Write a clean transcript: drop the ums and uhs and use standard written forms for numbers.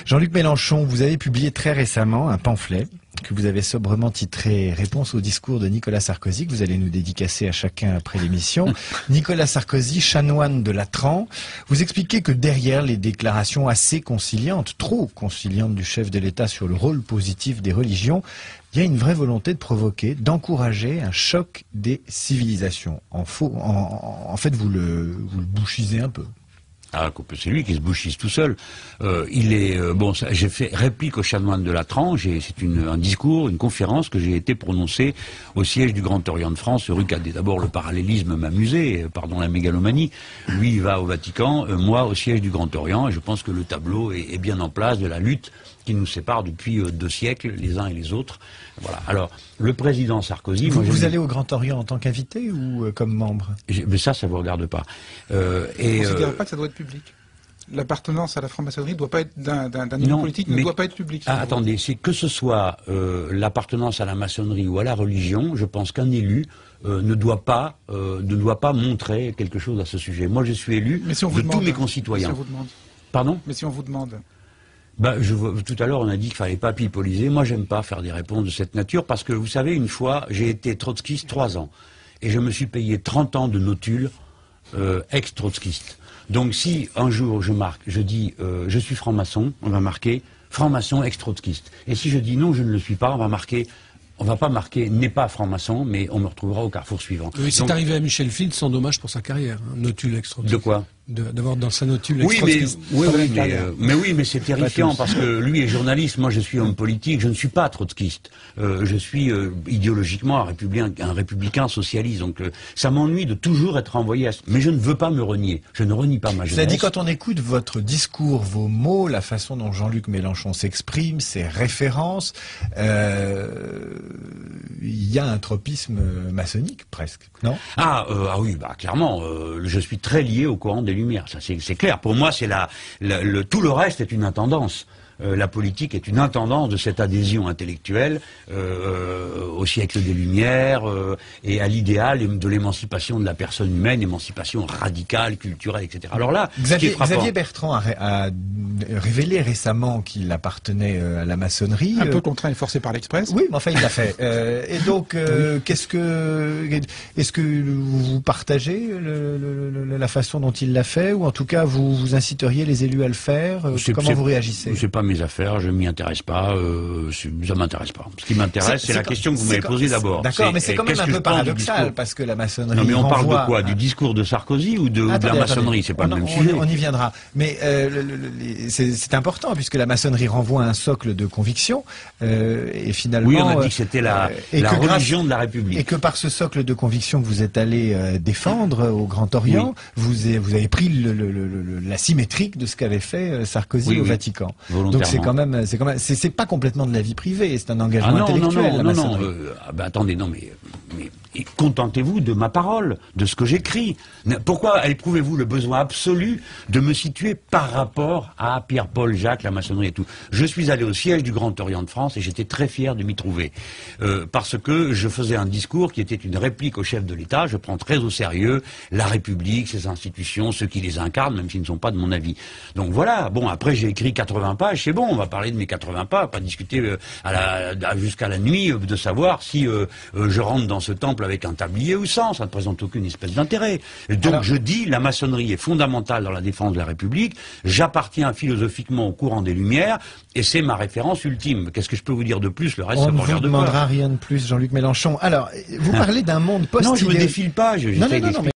Jean-Luc Mélenchon, vous avez publié très récemment un pamphlet que vous avez sobrement titré « Réponse au discours de Nicolas Sarkozy », que vous allez nous dédicacer à chacun après l'émission. Nicolas Sarkozy, chanoine de Latran, vous expliquez que derrière les déclarations assez conciliantes, trop conciliantes du chef de l'État sur le rôle positif des religions, il y a une vraie volonté de provoquer, d'encourager un choc des civilisations. En fait, vous le bouchisez un peu. Ah, c'est lui qui se bouchise tout seul. J'ai fait réplique au chanoine de Latran. C'est un discours, une conférence que j'ai été prononcée au siège du Grand Orient de France, rue Cadet. D'abord, le parallélisme m'amusait, pardon la mégalomanie. Lui, il va au Vatican, moi au siège du Grand Orient, et je pense que le tableau est bien en place de la lutte qui nous sépare depuis 2 siècles, les uns et les autres. Voilà. Alors, le président Sarkozy... Vous allez au Grand Orient en tant qu'invité ou comme membre? Mais ça vous regarde pas. On ne considère pas que ça doit être public. L'appartenance à la franc-maçonnerie doit pas être d'un niveau politique, ne doit pas être public. Attendez, c'est que ce soit l'appartenance à la maçonnerie ou à la religion, je pense qu'un élu ne doit pas montrer quelque chose à ce sujet. Moi, je suis élu de tous mes concitoyens. Mais si on vous demande. Pardon? Mais si on vous demande. Tout à l'heure, on a dit qu'il fallait pas pipoliser. Moi, j'aime pas faire des réponses de cette nature parce que, vous savez, une fois, j'ai été trotskiste 3 ans. Et je me suis payé 30 ans de notule ex-trotskiste. Donc, si un jour je dis je suis franc-maçon, on va marquer franc-maçon ex-trotskiste. Et si je dis non, je ne le suis pas, on va pas marquer n'est pas franc-maçon, mais on me retrouvera au carrefour suivant. Oui, c'est arrivé à Michel Field, sans dommage pour sa carrière. Notule ex-trotskiste. De quoi? D'avoir dans sa notule ex-trotskiste. Mais c'est terrifiant parce que lui est journaliste, moi je suis homme politique, je ne suis pas trotskiste. Je suis idéologiquement un républicain socialiste. Donc ça m'ennuie de toujours être envoyé à... Mais je ne veux pas me renier. Je ne renie pas ma jeunesse. Cela dit, quand on écoute votre discours, vos mots, la façon dont Jean-Luc Mélenchon s'exprime, ses références, il y a un tropisme maçonnique presque, non? Oui, clairement. Je suis très lié au courant des Lumières, ça c'est clair. Pour moi, c'est tout le reste est une intendance. La politique est une intendance de cette adhésion intellectuelle au siècle des Lumières et à l'idéal de l'émancipation de la personne humaine, émancipation radicale, culturelle, etc. Alors là, Xavier Bertrand a révélé récemment qu'il appartenait à la maçonnerie. Un peu contraint et forcé par l'Express. Oui, mais enfin il l'a fait. Et donc, est-ce que vous partagez la façon dont il l'a fait, ou en tout cas vous inciteriez les élus à le faire? Comment vous réagissez? C'est pas mes affaires, je m'y intéresse pas, ça m'intéresse pas. Ce qui m'intéresse, c'est la question que vous m'avez posée d'abord. D'accord, mais c'est quand même un peu paradoxal, parce que la maçonnerie... Non, mais on parle de quoi? Du discours de Sarkozy ou de la maçonnerie? C'est pas le même sujet. On y viendra. Mais c'est important, puisque la maçonnerie renvoie à un socle de conviction, et finalement... Oui, on a dit que c'était la religion de la République. Et que par ce socle de conviction que vous êtes allé défendre au Grand Orient, vous avez pris la symétrique de ce qu'avait fait Sarkozy au Vatican. Donc c'est pas complètement de la vie privée, c'est un engagement intellectuel. Non. Attendez, non mais contentez-vous de ma parole, de ce que j'écris. Pourquoi éprouvez-vous le besoin absolu de me situer par rapport à Pierre-Paul Jacques, la maçonnerie et tout? Je suis allé au siège du Grand Orient de France et j'étais très fier de m'y trouver. Parce que je faisais un discours qui était une réplique au chef de l'État. Je prends très au sérieux la République, ses institutions, ceux qui les incarnent, même s'ils ne sont pas de mon avis. Donc voilà, bon, après j'ai écrit 80 pages, c'est bon, on va parler de mes 80 pages, pas discuter jusqu'à la nuit de savoir si je rentre dans ce temple avec un tablier ou sans, ça ne présente aucune espèce d'intérêt. Donc je dis, la maçonnerie est fondamentale dans la défense de la République, j'appartiens philosophiquement au courant des Lumières, et c'est ma référence ultime. Qu'est-ce que je peux vous dire de plus? Le reste, ça me regarde pas. On ne vous demandera rien de plus, Jean-Luc Mélenchon. Alors, vous parlez d'un monde post-idéologique. Non, je me défile pas, j'essaie d'expliquer.